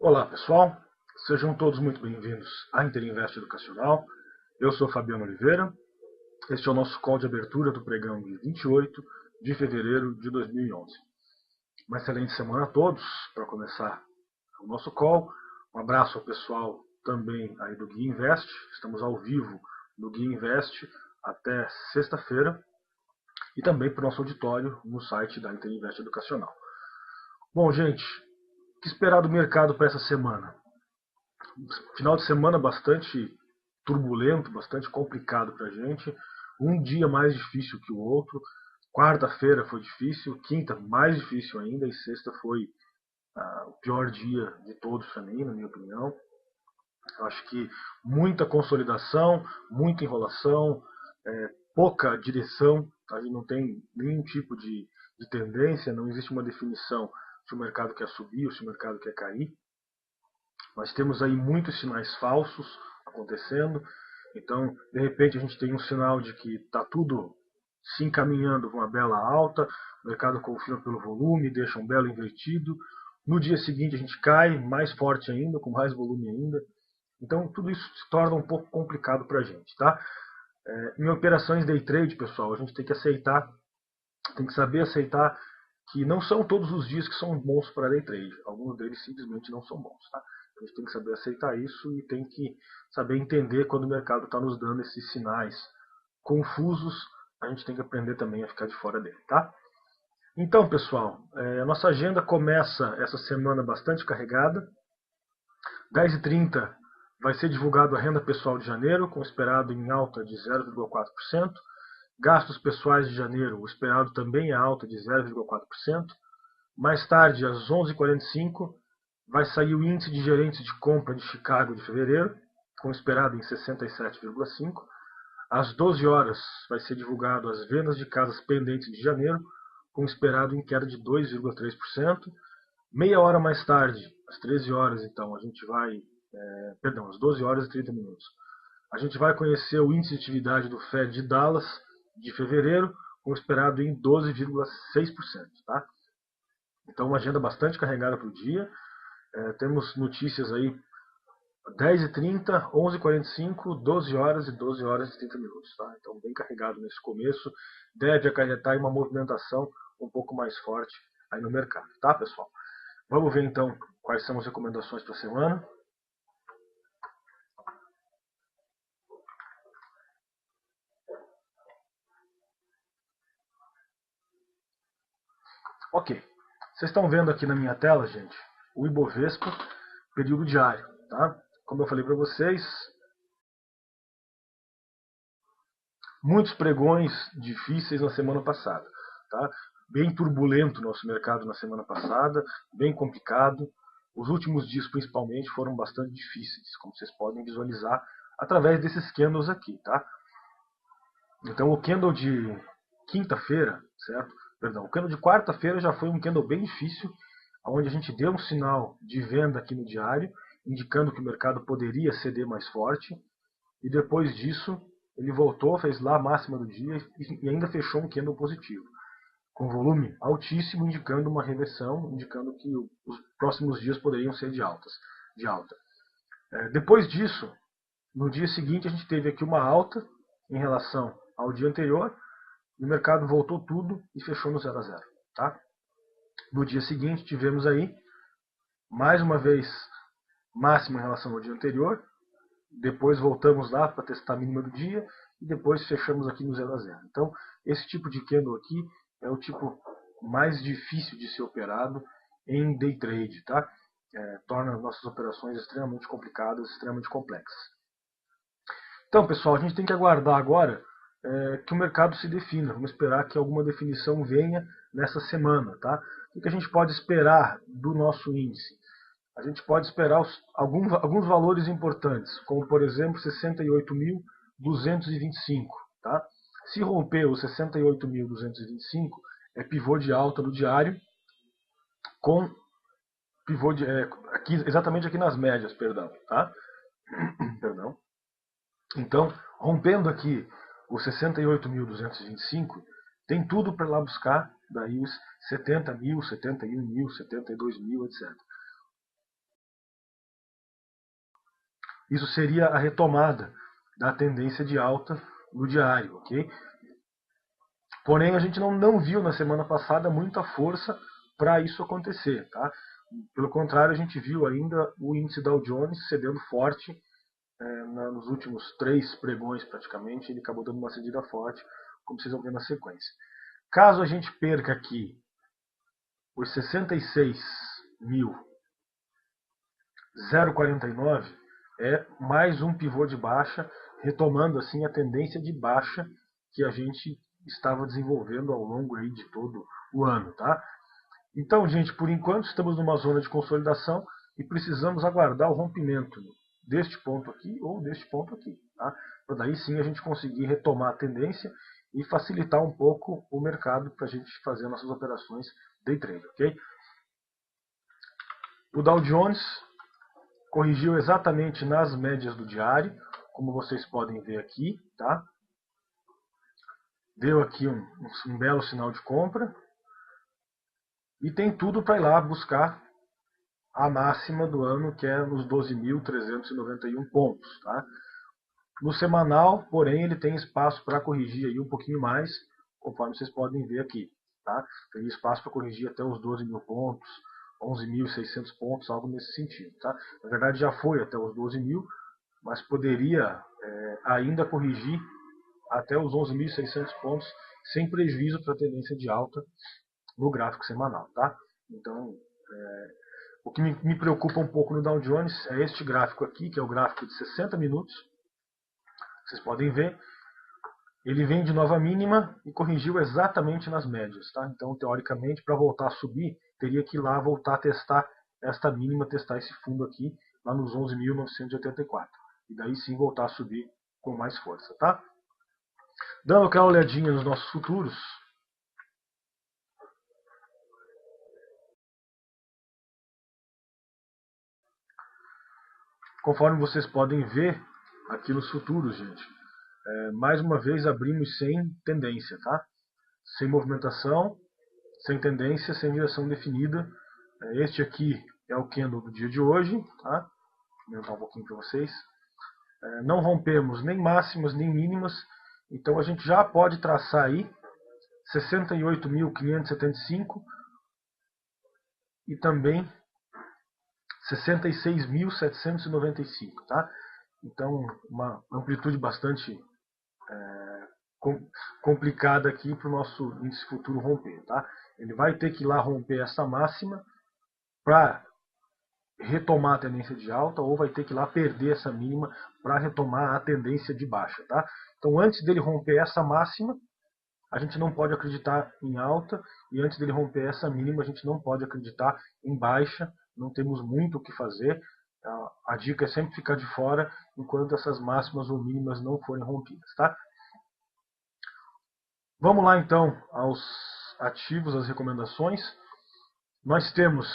Olá pessoal, sejam todos muito bem-vindos à Interinvest Educacional. Eu sou Fabiano Oliveira, este é o nosso call de abertura do pregão de 28 de fevereiro de 2011. Uma excelente semana a todos para começar o nosso call. Um abraço ao pessoal também aí do Guia Invest, estamos ao vivo no Guia Invest até sexta-feira e também para o nosso auditório no site da Interinvest Educacional. Bom, gente, o que esperar do mercado para essa semana? Final de semana bastante turbulento, bastante complicado para a gente. Um dia mais difícil que o outro. Quarta-feira foi difícil, quinta mais difícil ainda e sexta foi o pior dia de todos para mim, na minha opinião. Eu acho que muita consolidação, muita enrolação, pouca direção. A gente não tem nenhum tipo de tendência, não existe uma definição se o mercado quer subir ou se o mercado quer cair. Nós temos aí muitos sinais falsos acontecendo, então de repente a gente tem um sinal de que está tudo se encaminhando para uma bela alta, o mercado confirma pelo volume, deixa um belo invertido, no dia seguinte a gente cai mais forte ainda, com mais volume ainda, então tudo isso se torna um pouco complicado para a gente, tá? Em operações day trade, pessoal, a gente tem que aceitar, tem que saber aceitar que não são todos os dias que são bons para day trade. Alguns deles simplesmente não são bons. Tá? A gente tem que saber aceitar isso e tem que saber entender quando o mercado está nos dando esses sinais confusos. A gente tem que aprender também a ficar de fora dele. Tá? Então, pessoal, a nossa agenda começa essa semana bastante carregada. 10h30 vai ser divulgado a renda pessoal de janeiro, com esperado em alta de 0,4%. Gastos pessoais de janeiro, o esperado também é alta de 0,4%. Mais tarde, às 11h45, vai sair o índice de gerentes de compra de Chicago de fevereiro, com esperado em 67,5%. Às 12 horas, vai ser divulgado as vendas de casas pendentes de janeiro, com esperado em queda de 2,3%. Meia hora mais tarde, às 13 horas, então, a gente vai. Às 12 horas e 30 minutos. A gente vai conhecer o índice de atividade do Fed de Dallas de fevereiro, com esperado em 12,6%. Tá? Então, uma agenda bastante carregada para o dia. Temos notícias aí 10h30, 11h45, 12 horas e 12 horas e 30 minutos. Tá? Então, bem carregado nesse começo. Deve acarretar em uma movimentação um pouco mais forte aí no mercado. Tá, pessoal? Vamos ver então quais são as recomendações para a semana. Ok. Vocês estão vendo aqui na minha tela, gente, o Ibovespa, período diário. Tá? Como eu falei para vocês, muitos pregões difíceis na semana passada. Tá? Bem turbulento o nosso mercado na semana passada, bem complicado. Os últimos dias, principalmente, foram bastante difíceis, como vocês podem visualizar através desses candles aqui. Tá? Então, o candle de quinta-feira, certo? Perdão, o candle de quarta-feira já foi um candle bem difícil, onde a gente deu um sinal de venda aqui no diário, indicando que o mercado poderia ceder mais forte. E depois disso, ele voltou, fez lá a máxima do dia e ainda fechou um candle positivo, com volume altíssimo, indicando uma reversão, indicando que os próximos dias poderiam ser de alta. Depois disso, no dia seguinte, a gente teve aqui uma alta em relação ao dia anterior, e o mercado voltou tudo e fechou no 0 a 0. Tá? No dia seguinte, tivemos aí, mais uma vez, máxima em relação ao dia anterior, depois voltamos lá para testar a mínima do dia e depois fechamos aqui no 0 a 0. Então, esse tipo de candle aqui é o tipo mais difícil de ser operado em day trade, tá? Torna nossas operações extremamente complicadas, extremamente complexas. Então, pessoal, a gente tem que aguardar agora que o mercado se defina. Vamos esperar que alguma definição venha nessa semana, tá? O que a gente pode esperar do nosso índice? A gente pode esperar alguns valores importantes, como por exemplo 68.225. Tá? Se romper os 68.225, é pivô de alta no diário, com pivô exatamente aqui nas médias, perdão. Tá? Perdão. Então, rompendo aqui os 68.225, tem tudo para lá buscar daí os 70.000, 71.000, 72.000, etc. isso seria a retomada da tendência de alta no diário, ok? Porém, a gente não viu na semana passada muita força para isso acontecer, tá? Pelo contrário, a gente viu ainda o índice Dow Jones cedendo forte nos últimos 3 pregões praticamente. Ele acabou dando uma cedida forte, como vocês vão ver na sequência. Caso a gente perca aqui os 66.049, é mais um pivô de baixa, retomando assim a tendência de baixa que a gente estava desenvolvendo ao longo aí de todo o ano, tá? Então, gente, por enquanto estamos numa zona de consolidação e precisamos aguardar o rompimento deste ponto aqui ou deste ponto aqui, tá? Para daí sim a gente conseguir retomar a tendência e facilitar um pouco o mercado para a gente fazer nossas operações day trade, ok? O Dow Jones corrigiu exatamente nas médias do diário, como vocês podem ver aqui, tá? Deu aqui um belo sinal de compra e tem tudo para ir lá buscar a máxima do ano, que é nos 12.391 pontos, tá? No semanal, porém, ele tem espaço para corrigir aí um pouquinho mais, conforme vocês podem ver aqui, tá? Tem espaço para corrigir até os 12.000 pontos, 11.600 pontos, algo nesse sentido, tá? Na verdade, já foi até os 12.000, mas poderia ainda corrigir até os 11.600 pontos, sem prejuízo para a tendência de alta no gráfico semanal, tá? Então, o que me preocupa um pouco no Dow Jones é este gráfico aqui, que é o gráfico de 60 minutos. Vocês podem ver, ele vem de nova mínima e corrigiu exatamente nas médias, tá? Então, teoricamente, para voltar a subir, teria que ir lá voltar a testar esta mínima, testar esse fundo aqui, lá nos 11.984. E daí sim voltar a subir com mais força, tá? Dando aquela olhadinha nos nossos futuros. Conforme vocês podem ver aqui nos futuros, gente, mais uma vez abrimos sem tendência, tá? Sem movimentação, sem tendência, sem direção definida. Este aqui é o candle do dia de hoje, tá? Vou aumentar um pouquinho para vocês. Não rompemos nem máximas nem mínimas, então a gente já pode traçar aí 68.575 e também 66.795, tá? Então, uma amplitude bastante complicada aqui para o nosso índice futuro romper, tá? Ele vai ter que ir lá romper essa máxima para retomar a tendência de alta, ou vai ter que ir lá perder essa mínima para retomar a tendência de baixa, tá? Então, antes dele romper essa máxima, a gente não pode acreditar em alta, e antes dele romper essa mínima, a gente não pode acreditar em baixa. Não temos muito o que fazer. A dica é sempre ficar de fora enquanto essas máximas ou mínimas não forem rompidas, tá? Vamos lá então aos ativos, as recomendações. Nós temos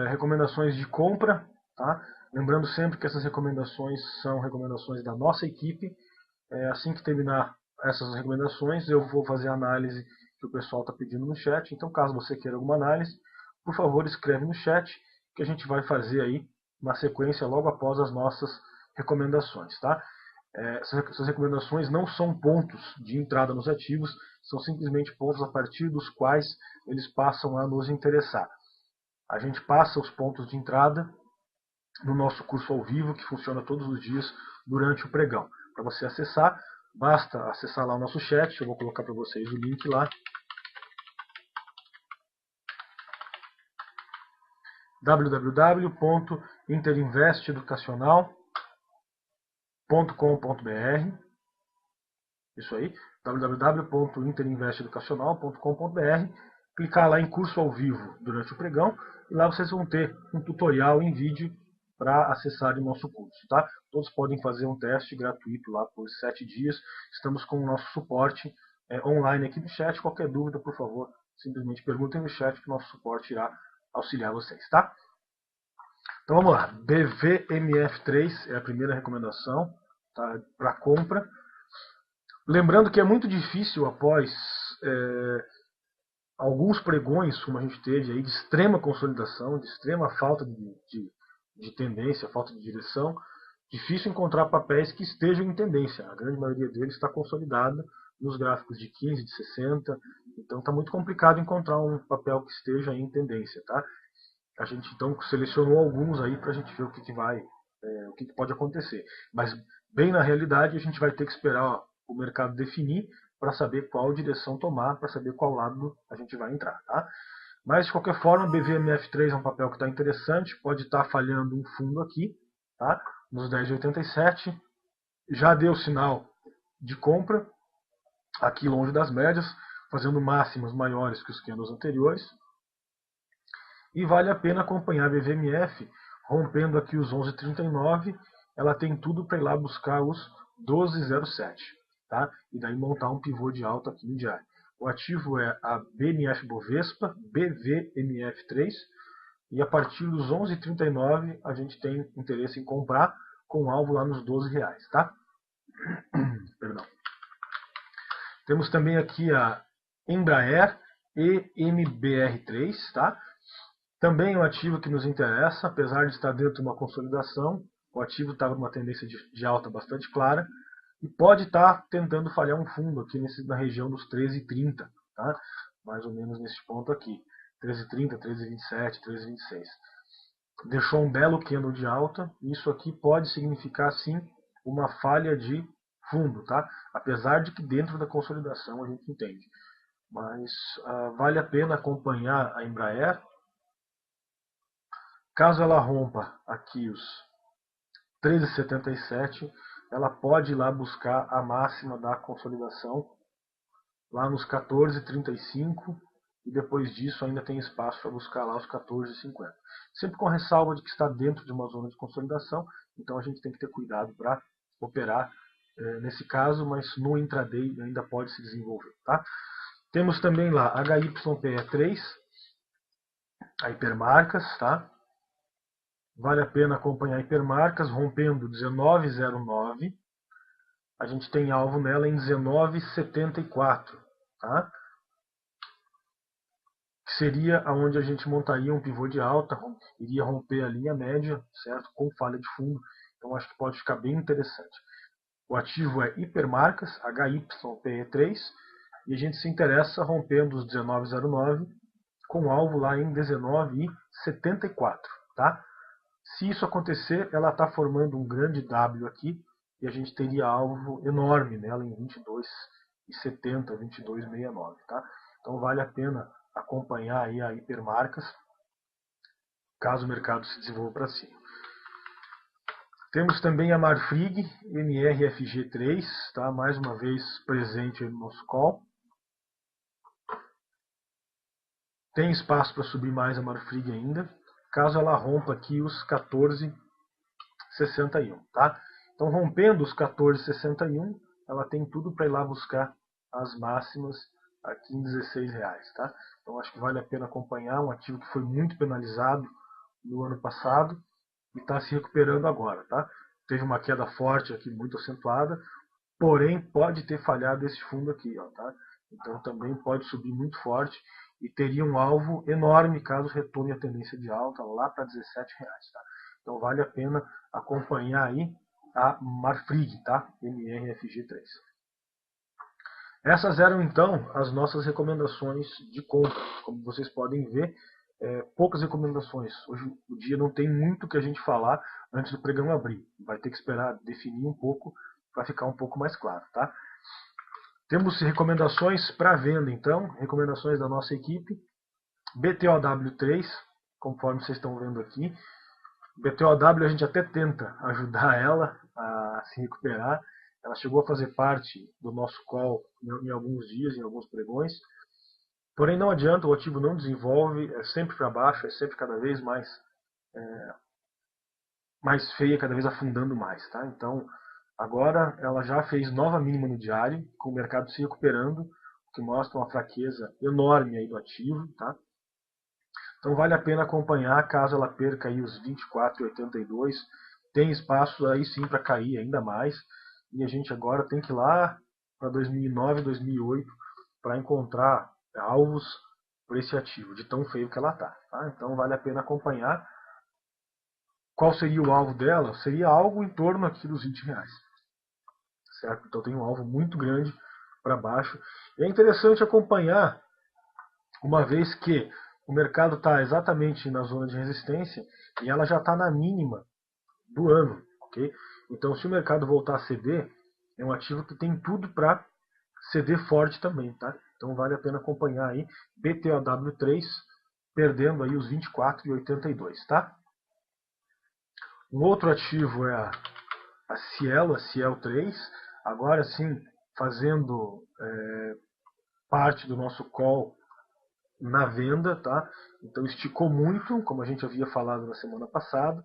recomendações de compra, tá? Lembrando sempre que essas recomendações são recomendações da nossa equipe. Assim que terminar essas recomendações, eu vou fazer a análise que o pessoal está pedindo no chat. Então, caso você queira alguma análise, por favor, escreve no chat que a gente vai fazer aí na sequência logo após as nossas recomendações, tá? Essas recomendações não são pontos de entrada nos ativos, são simplesmente pontos a partir dos quais eles passam a nos interessar. A gente passa os pontos de entrada no nosso curso ao vivo, que funciona todos os dias durante o pregão. Para você acessar, basta acessar lá o nosso chat, eu vou colocar para vocês o link lá. www.interinvesteducacional.com.br. Isso aí, www.interinvesteducacional.com.br. Clicar lá em curso ao vivo durante o pregão e lá vocês vão ter um tutorial em vídeo para acessarem o nosso curso, tá? Todos podem fazer um teste gratuito lá por 7 dias. Estamos com o nosso suporte online aqui no chat. Qualquer dúvida, por favor, simplesmente perguntem no chat que o nosso suporte irá auxiliar vocês, tá? Então vamos lá, BVMF3 é a primeira recomendação, tá, para compra. Lembrando que é muito difícil após alguns pregões, como a gente teve aí, de extrema consolidação, de extrema falta de tendência, falta de direção, difícil encontrar papéis que estejam em tendência. A grande maioria deles está consolidada nos gráficos de 15, de 60. Então está muito complicado encontrar um papel que esteja em tendência. Tá? A gente então selecionou alguns aí para a gente ver o que vai, o que pode acontecer. Mas bem na realidade a gente vai ter que esperar o mercado definir para saber qual direção tomar, para saber qual lado a gente vai entrar. Tá? Mas de qualquer forma, o BVMF3 é um papel que está interessante, pode estar falhando um fundo aqui, tá? Nos 10,87. Já deu sinal de compra, aqui longe das médias, fazendo máximas maiores que os candles anteriores. E vale a pena acompanhar a BVMF, rompendo aqui os 11,39, ela tem tudo para ir lá buscar os 12,07, tá? E daí montar um pivô de alta aqui no diário. O ativo é a BMF Bovespa, BVMF3, e a partir dos 11,39 a gente tem interesse em comprar com alvo lá nos R$12, tá? Perdão. Temos também aqui a Embraer EMBR3, tá? Também é um ativo que nos interessa, apesar de estar dentro de uma consolidação, o ativo estava numa tendência de alta bastante clara e pode estar tentando falhar um fundo aqui na região dos 13,30, tá? Mais ou menos nesse ponto aqui, 13,30, 13,27, 13,26. Deixou um belo candle de alta, e isso aqui pode significar sim uma falha de fundo, tá? Apesar de que dentro da consolidação a gente entende. Mas vale a pena acompanhar a Embraer. Caso ela rompa aqui os 13,77, ela pode ir lá buscar a máxima da consolidação lá nos 14,35 e depois disso ainda tem espaço para buscar lá os 14,50. Sempre com ressalva de que está dentro de uma zona de consolidação, então a gente tem que ter cuidado para operar nesse caso, mas no intraday ainda pode se desenvolver. Tá? Temos também lá HYPE3, a hipermarcas, tá? Vale a pena acompanhar a hipermarcas, rompendo 19,09. A gente tem alvo nela em 19,74. Tá? Que seria onde a gente montaria um pivô de alta, iria romper a linha média, certo? Com falha de fundo. Então acho que pode ficar bem interessante. O ativo é hipermarcas, HYPE3, e a gente se interessa rompendo os 19,09 com alvo lá em 19,74. Tá? Se isso acontecer, ela está formando um grande W aqui e a gente teria alvo enorme nela em 22,70, 22,69. Tá? Então vale a pena acompanhar aí a hipermarcas, caso o mercado se desenvolva para cima. Temos também a Marfrig, MRFG3, tá? Mais uma vez presente no nosso call. Tem espaço para subir mais a Marfrig ainda, caso ela rompa aqui os 14,61, tá? Então, rompendo os 14,61, ela tem tudo para ir lá buscar as máximas aqui em R$16, tá? Então, acho que vale a pena acompanhar um ativo que foi muito penalizado no ano passado e está se recuperando agora, tá? Teve uma queda forte aqui, muito acentuada, porém pode ter falhado esse fundo aqui, ó, tá? Então, também pode subir muito forte e teria um alvo enorme caso retorne a tendência de alta lá para R$17, tá? Então vale a pena acompanhar aí a Marfrig, tá? MRFG3. Essas eram então as nossas recomendações de compra. Como vocês podem ver, poucas recomendações. Hoje o dia não tem muito que a gente falar antes do pregão abrir. Vai ter que esperar definir um pouco para ficar um pouco mais claro, tá? Temos recomendações para venda, então, recomendações da nossa equipe. BTOW3, conforme vocês estão vendo aqui. BTOW a gente até tenta ajudar ela a se recuperar. Ela chegou a fazer parte do nosso call em alguns dias, em alguns pregões. Porém não adianta, o ativo não desenvolve, é sempre para baixo, é sempre cada vez mais feia, cada vez afundando mais. Tá? Então, agora ela já fez nova mínima no diário, com o mercado se recuperando, o que mostra uma fraqueza enorme aí do ativo. Tá? Então vale a pena acompanhar, caso ela perca aí os 24,82, tem espaço aí sim para cair ainda mais, e a gente agora tem que ir lá para 2009, 2008 para encontrar alvos para esse ativo, de tão feio que ela está. Tá? Então vale a pena acompanhar. qual seria o alvo dela? Seria algo em torno aqui dos R$20. Certo? Então tem um alvo muito grande para baixo. E é interessante acompanhar, uma vez que o mercado está exatamente na zona de resistência e ela já está na mínima do ano. Okay? Então se o mercado voltar a ceder, é um ativo que tem tudo para ceder forte também. Tá? Então vale a pena acompanhar aí BTOW3 perdendo aí os 24,82. Tá? Um outro ativo é a Cielo 3, agora sim fazendo parte do nosso call na venda, tá? Então esticou muito, como a gente havia falado na semana passada.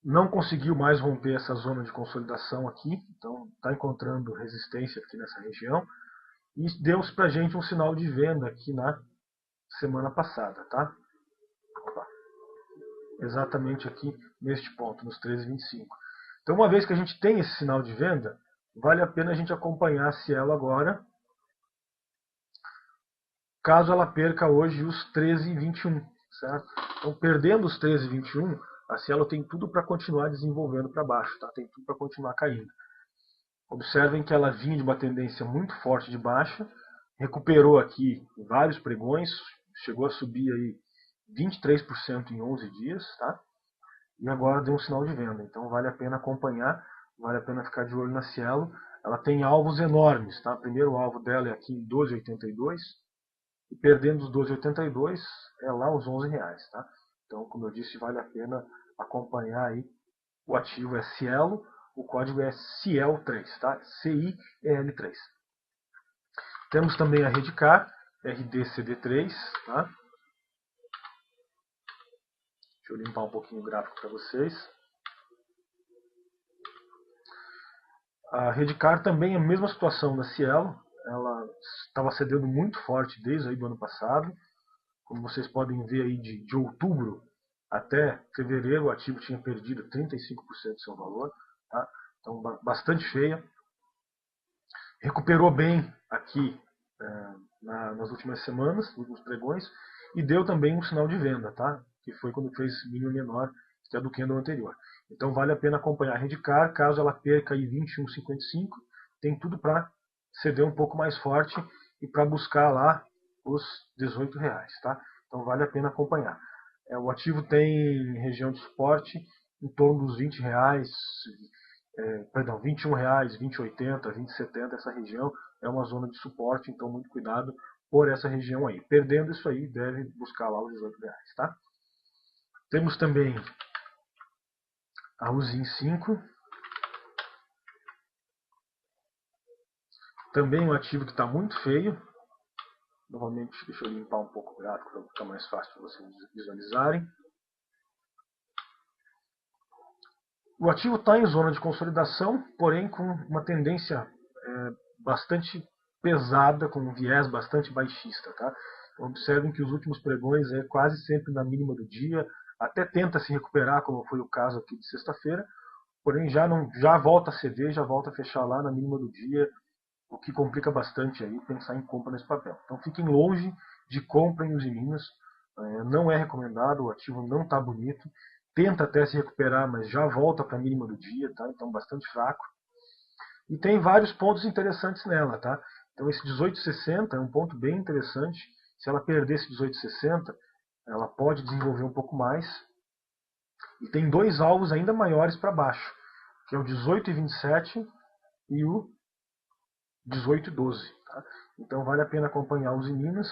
Não conseguiu mais romper essa zona de consolidação aqui, então está encontrando resistência aqui nessa região. E deu para a gente um sinal de venda aqui na semana passada, tá? Opa. Exatamente aqui neste ponto, nos 13,25. Então, uma vez que a gente tem esse sinal de venda, vale a pena a gente acompanhar a Cielo agora, caso ela perca hoje os 13,21, certo? Então, perdendo os 13,21, a Cielo tem tudo para continuar desenvolvendo para baixo, tá? Tem tudo para continuar caindo. Observem que ela vinha de uma tendência muito forte de baixa, recuperou aqui vários pregões, chegou a subir aí 23% em 11 dias, tá? E agora deu um sinal de venda. Então vale a pena acompanhar, vale a pena ficar de olho na Cielo. Ela tem alvos enormes, tá? O primeiro alvo dela é aqui em 12,82 e perdendo os 12,82 é lá os R$11, tá? Então, como eu disse, vale a pena acompanhar aí. O ativo é Cielo, o código é CIEL3, tá? CIEL3. Temos também a Redcar, RDCD3, tá? Deixa eu limpar um pouquinho o gráfico para vocês. A Redcar também é a mesma situação da Cielo. Ela estava cedendo muito forte desde aí do ano passado. Como vocês podem ver aí de outubro até fevereiro, o ativo tinha perdido 35% do seu valor. Tá? Então, bastante feia. Recuperou bem aqui nas últimas semanas, nos últimos pregões, e deu também um sinal de venda, tá? Que foi quando fez mínimo menor do que no anterior. Então vale a pena acompanhar a Redcar, caso ela perca aí 21,55, tem tudo para ceder um pouco mais forte e para buscar lá os R$18, tá? Então vale a pena acompanhar. O ativo tem região de suporte em torno dos R$20, perdão, R$21, 20,80, 20,70, essa região é uma zona de suporte, então muito cuidado por essa região aí. Perdendo isso aí, deve buscar lá os R$18, tá? Temos também a Usim 5, também um ativo que está muito feio. Novamente, deixa eu limpar um pouco o gráfico para ficar mais fácil para vocês visualizarem. O ativo está em zona de consolidação, porém com uma tendência bastante pesada, com um viés bastante baixista. Tá? Então, observem que os últimos pregões é quase sempre na mínima do dia, até tenta se recuperar, como foi o caso aqui de sexta-feira, porém já volta a ceder, já volta a fechar lá na mínima do dia, o que complica bastante aí pensar em compra nesse papel. Então fiquem longe de compra em Usiminas, não é recomendado, o ativo não está bonito, tenta até se recuperar, mas já volta para a mínima do dia, tá? Então bastante fraco. E tem vários pontos interessantes nela, tá? Então esse 18,60 é um ponto bem interessante. Se ela perder esse 18,60, ela pode desenvolver um pouco mais. E tem dois alvos ainda maiores para baixo, que é o 18,27 e o 18,12. Tá? Então vale a pena acompanhar os Minas,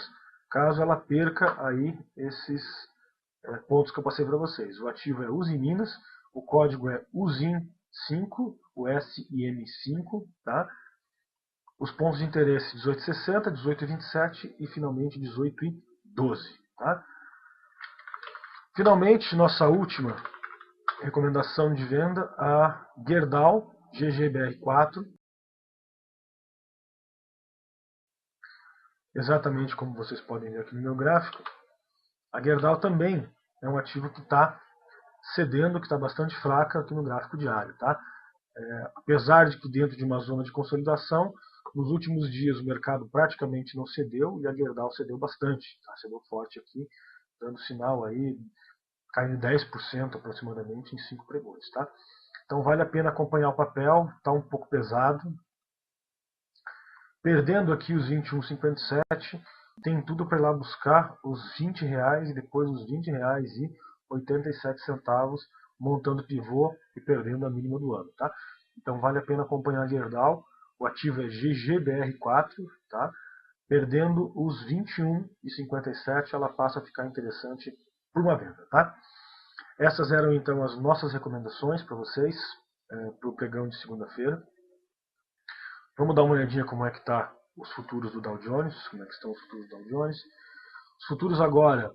caso ela perca aí esses pontos que eu passei para vocês. O ativo é Usiminas, o código é USIM5, o SIM5, tá? Os pontos de interesse 18,60, 18,27 e finalmente 18,12. Tá? Finalmente, nossa última recomendação de venda, a Gerdau GGBR4. Exatamente como vocês podem ver aqui no meu gráfico, a Gerdau também é um ativo que está cedendo, que está bastante fraca aqui no gráfico diário. Tá? Apesar de que dentro de uma zona de consolidação, nos últimos dias o mercado praticamente não cedeu e a Gerdau cedeu bastante, tá? Cedeu forte aqui, dando sinal aí caindo 10% aproximadamente em 5 pregões. Tá? Então vale a pena acompanhar o papel, está um pouco pesado. Perdendo aqui os 21,57, tem tudo para ir lá buscar os R$20 e depois os R$20,87, montando pivô e perdendo a mínima do ano. Tá? Então vale a pena acompanhar a Gerdau. O ativo é GGBR4, tá? Perdendo os 21,57, ela passa a ficar interessante por uma venda. Tá? Essas eram então as nossas recomendações para vocês, para o pregão de segunda-feira. Vamos dar uma olhadinha como é que está os futuros do Dow Jones, como é que estão os futuros do Dow Jones. Os futuros agora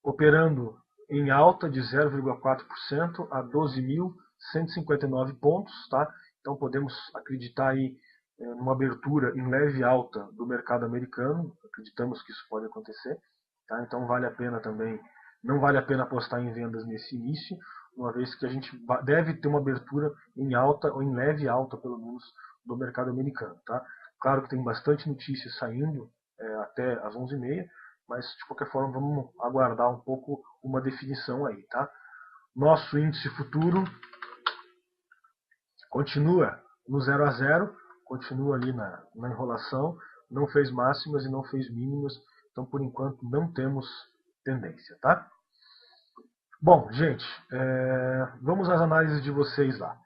operando em alta de 0,4% a 12.159 pontos, tá? Então podemos acreditar aí numa abertura em leve alta do mercado americano, acreditamos que isso pode acontecer, tá? Então vale a pena também, não vale a pena apostar em vendas nesse início, uma vez que a gente deve ter uma abertura em alta ou em leve alta, pelo menos, do mercado americano, tá? Claro que tem bastante notícias saindo até às 11h30, mas de qualquer forma vamos aguardar um pouco uma definição aí, tá? Nosso índice futuro continua no 0 a 0, continua ali na enrolação, não fez máximas e não fez mínimas, então por enquanto não temos tendência, tá? Bom, gente, vamos às análises de vocês lá.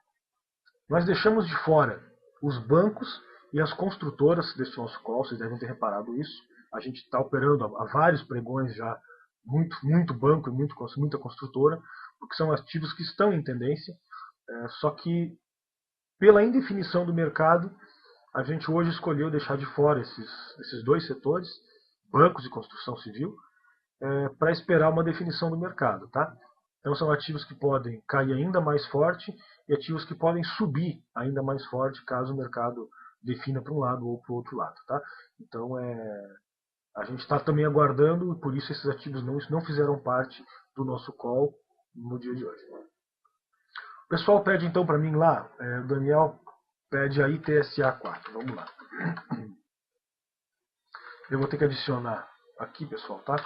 Nós deixamos de fora os bancos e as construtoras desse nosso call, vocês devem ter reparado isso. A gente está operando há vários pregões já, muito banco e muita construtora, porque são ativos que estão em tendência, só que pela indefinição do mercado, a gente hoje escolheu deixar de fora esses dois setores, bancos e construção civil, para esperar uma definição do mercado. Tá? Então são ativos que podem cair ainda mais forte e ativos que podem subir ainda mais forte caso o mercado defina para um lado ou para o outro lado. Tá? Então a gente está também aguardando e por isso esses ativos não fizeram parte do nosso call no dia de hoje. O pessoal pede então para mim lá, o Daniel pede a ITSA4. Vamos lá. Eu vou ter que adicionar aqui, pessoal, tá?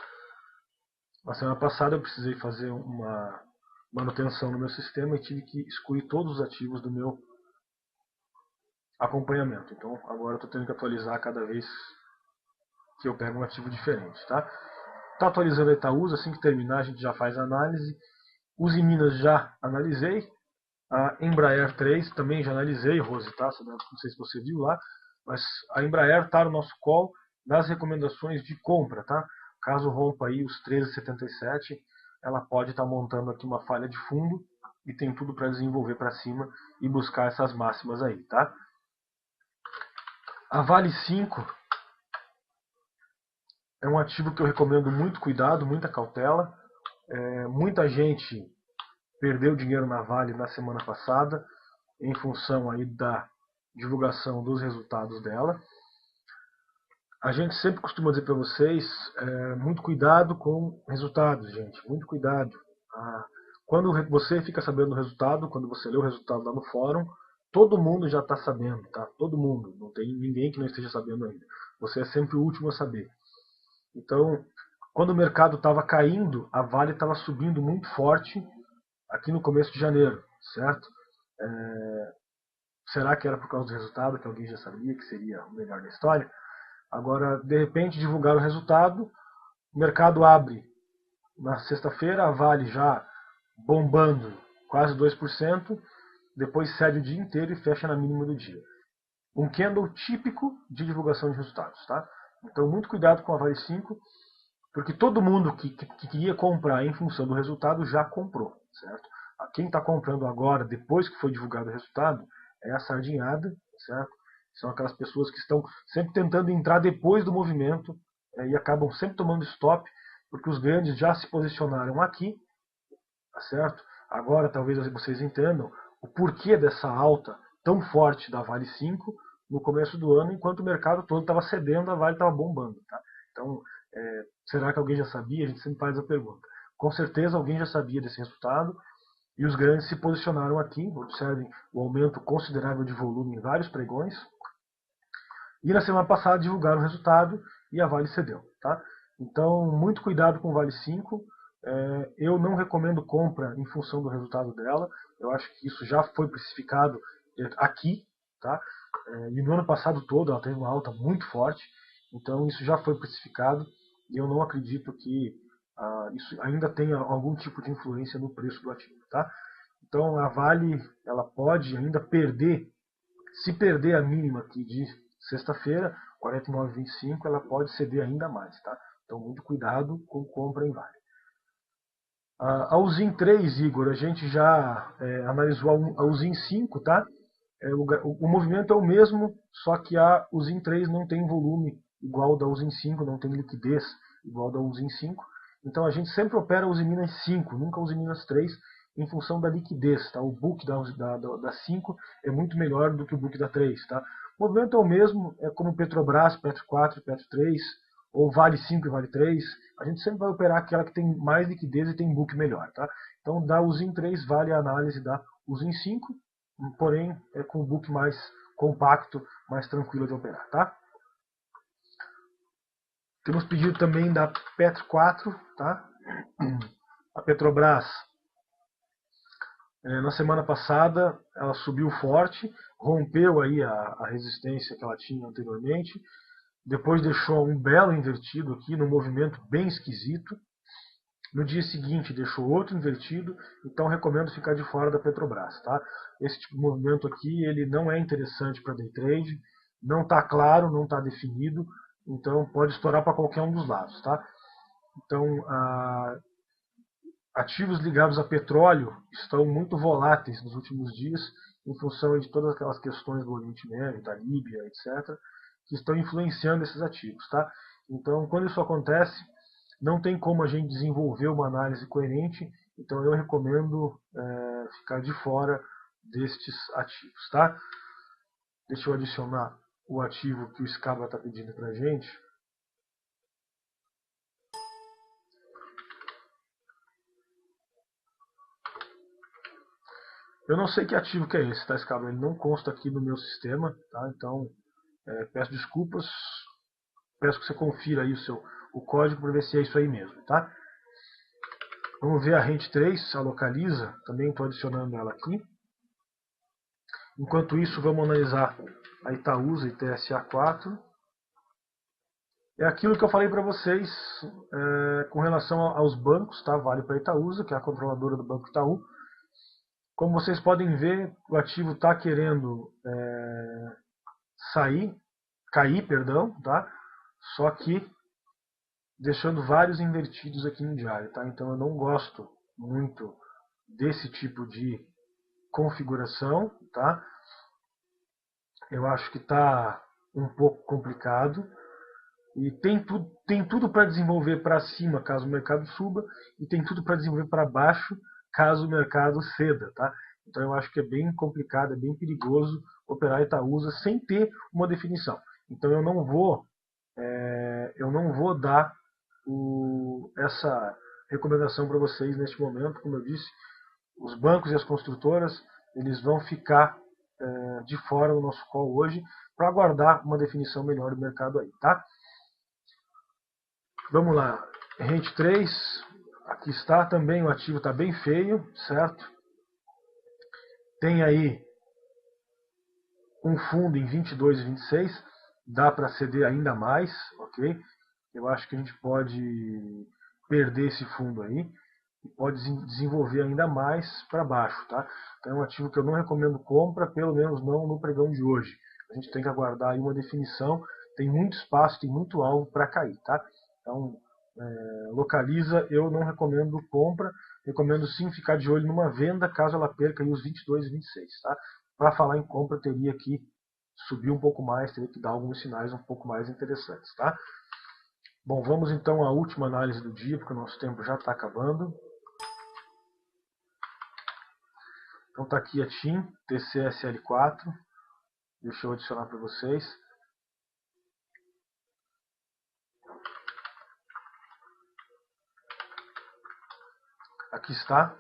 Na semana passada eu precisei fazer uma manutenção no meu sistema e tive que excluir todos os ativos do meu acompanhamento. Então agora eu estou tendo que atualizar cada vez que eu pego um ativo diferente, tá? Está atualizando a Itaúsa, assim que terminar a gente já faz a análise. Os em Minas já analisei. A Embraer 3 também já analisei, Rose, tá? Não sei se você viu lá, mas a Embraer está no nosso call nas recomendações de compra, tá? Caso rompa aí os 13,77, ela pode estar montando aqui uma falha de fundo e tem tudo para desenvolver para cima e buscar essas máximas aí, tá? A Vale 5 é um ativo que eu recomendo muito cuidado, muita cautela. Muita gente perdeu dinheiro na Vale na semana passada, em função aí da divulgação dos resultados dela. A gente sempre costuma dizer para vocês, muito cuidado com resultados, gente, muito cuidado. Quando você fica sabendo do resultado, quando você lê o resultado lá no fórum, todo mundo já está sabendo, tá? Todo mundo, não tem ninguém que não esteja sabendo ainda. Você é sempre o último a saber. Então, quando o mercado estava caindo, a Vale estava subindo muito forte aqui no começo de janeiro, certo? Será que era por causa do resultado, que alguém já sabia que seria o melhor da história? Agora, de repente, divulgaram o resultado, o mercado abre na sexta-feira, a Vale já bombando quase 2%, depois cede o dia inteiro e fecha na mínima do dia. Um candle típico de divulgação de resultados, tá? Então, muito cuidado com a Vale 5, porque todo mundo que queria comprar em função do resultado já comprou, certo? Quem está comprando agora, depois que foi divulgado o resultado, é a sardinhada, certo? São aquelas pessoas que estão sempre tentando entrar depois do movimento e acabam sempre tomando stop, porque os grandes já se posicionaram aqui, tá certo? Agora talvez vocês entendam o porquê dessa alta tão forte da Vale 5 no começo do ano, enquanto o mercado todo estava cedendo, a Vale estava bombando. Tá? Então, será que alguém já sabia? A gente sempre faz a pergunta. Com certeza alguém já sabia desse resultado, e os grandes se posicionaram aqui. Observem o aumento considerável de volume em vários pregões. E na semana passada divulgaram o resultado e a Vale cedeu. Tá? Então, muito cuidado com o Vale 5. Eu não recomendo compra em função do resultado dela. Eu acho que isso já foi precificado aqui, tá? E no ano passado todo ela teve uma alta muito forte, então isso já foi precificado e eu não acredito que isso ainda tenha algum tipo de influência no preço do ativo, tá? Então a Vale ela pode ainda perder, se perder a mínima aqui de sexta-feira, 49,25, ela pode ceder ainda mais, tá? Então muito cuidado com compra em Vale. A Usim 3, Igor, a gente já analisou a Usim 5, tá? O movimento é o mesmo, só que a Usim 3 não tem volume igual ao da Usim 5, não tem liquidez igual ao da Usim 5. Então a gente sempre opera a Usiminas 5, nunca a Usiminas 3, em função da liquidez. Tá? O book da 5 é muito melhor do que o book da 3. Tá? O movimento é o mesmo, é como Petrobras, Petro 4, Petro 3, ou Vale 5 e Vale 3. A gente sempre vai operar aquela que tem mais liquidez e tem book melhor. Tá? Então da Usim 3 vale a análise da Usim 5, porém com um book mais compacto, mais tranquilo de operar, tá? Temos pedido também da Petro 4, tá? A Petrobras, na semana passada, ela subiu forte, rompeu aí a resistência que ela tinha anteriormente, depois deixou um belo invertido aqui, num movimento bem esquisito. No dia seguinte deixou outro invertido, então recomendo ficar de fora da Petrobras, tá? Esse tipo de movimento aqui, ele não é interessante para day trade, não está claro, não está definido, então pode estourar para qualquer um dos lados, tá? Então, ativos ligados a petróleo estão muito voláteis nos últimos dias, em função de todas aquelas questões do Oriente Médio, da Líbia, etc., que estão influenciando esses ativos, tá? Então, quando isso acontece, não tem como a gente desenvolver uma análise coerente, então eu recomendo ficar de fora destes ativos, tá? Deixa eu adicionar o ativo que o Scaba está pedindo para a gente. Eu não sei que ativo que é esse, tá, Scaba? Ele não consta aqui no meu sistema, tá? Então peço desculpas, peço que você confira aí o código para ver se é isso aí mesmo, tá? Vamos ver a Rente 3, a Localiza, também estou adicionando ela aqui. Enquanto isso, vamos analisar a Itaúsa e TSA4. É aquilo que eu falei para vocês com relação aos bancos, tá? Vale para a Itaúsa, que é a controladora do Banco Itaú. Como vocês podem ver, o ativo está querendo cair, perdão, tá? Só que deixando vários invertidos aqui no diário, tá? Então eu não gosto muito desse tipo de configuração, tá? Eu acho que está um pouco complicado e tem tudo para desenvolver para cima caso o mercado suba e tem tudo para desenvolver para baixo caso o mercado ceda, tá? Então eu acho que é bem complicado, é bem perigoso operar Itaúsa sem ter uma definição. Então eu não vou dar essa recomendação para vocês neste momento. Como eu disse, os bancos e as construtoras eles vão ficar de fora do nosso call hoje para aguardar uma definição melhor do mercado aí, tá? Vamos lá, Rente 3, aqui está também, o ativo está bem feio, certo? Tem aí um fundo em 22 e 26, dá para ceder ainda mais, ok? Eu acho que a gente pode perder esse fundo aí e pode desenvolver ainda mais para baixo, tá? Então é um ativo que eu não recomendo compra, pelo menos não no pregão de hoje. A gente tem que aguardar aí uma definição, tem muito espaço, tem muito alvo para cair, tá? Então, Localiza, eu não recomendo compra, recomendo sim ficar de olho numa venda caso ela perca aí os 22 e 26, tá? Para falar em compra, teria que subir um pouco mais, teria que dar alguns sinais um pouco mais interessantes, tá? Bom, vamos então à última análise do dia, porque o nosso tempo já está acabando. Então está aqui a TIM, TCSL4. Deixa eu adicionar para vocês. Aqui está.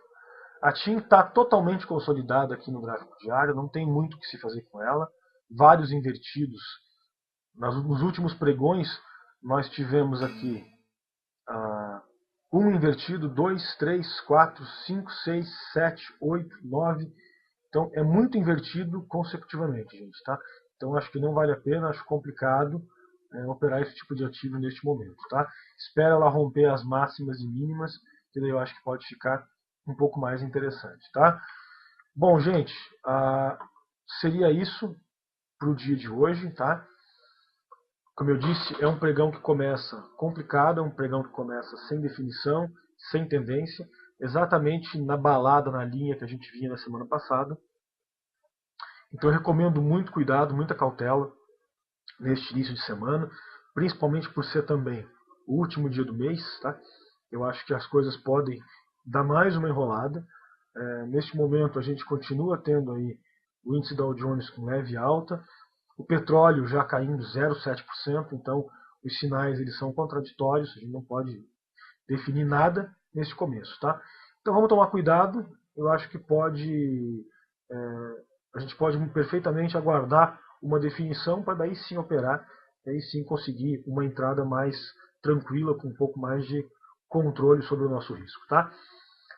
A TIM está totalmente consolidada aqui no gráfico diário, não tem muito o que se fazer com ela. Vários invertidos. Nos últimos pregões, nós tivemos aqui 1 invertido, 2, 3, 4, 5, 6, 7, 8, 9. Então é muito invertido consecutivamente, gente, tá? Então acho que não vale a pena, acho complicado operar esse tipo de ativo neste momento, tá? Espera ela romper as máximas e mínimas, que daí eu acho que pode ficar um pouco mais interessante, tá? Bom, gente, seria isso para o dia de hoje, tá? Como eu disse, é um pregão que começa complicado, é um pregão que começa sem definição, sem tendência, exatamente na balada, na linha que a gente vinha na semana passada. Então eu recomendo muito cuidado, muita cautela neste início de semana, principalmente por ser também o último dia do mês, tá? Eu acho que as coisas podem dar mais uma enrolada. Neste momento a gente continua tendo aí o índice Dow Jones com leve alta, o petróleo já caindo 0,7%, então os sinais eles são contraditórios, a gente não pode definir nada nesse começo, tá? Então vamos tomar cuidado, eu acho que a gente pode perfeitamente aguardar uma definição para daí sim operar, e aí sim conseguir uma entrada mais tranquila, com um pouco mais de controle sobre o nosso risco, tá?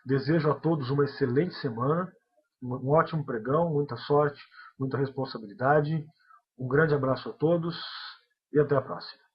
Desejo a todos uma excelente semana, um ótimo pregão, muita sorte, muita responsabilidade. Um grande abraço a todos e até a próxima.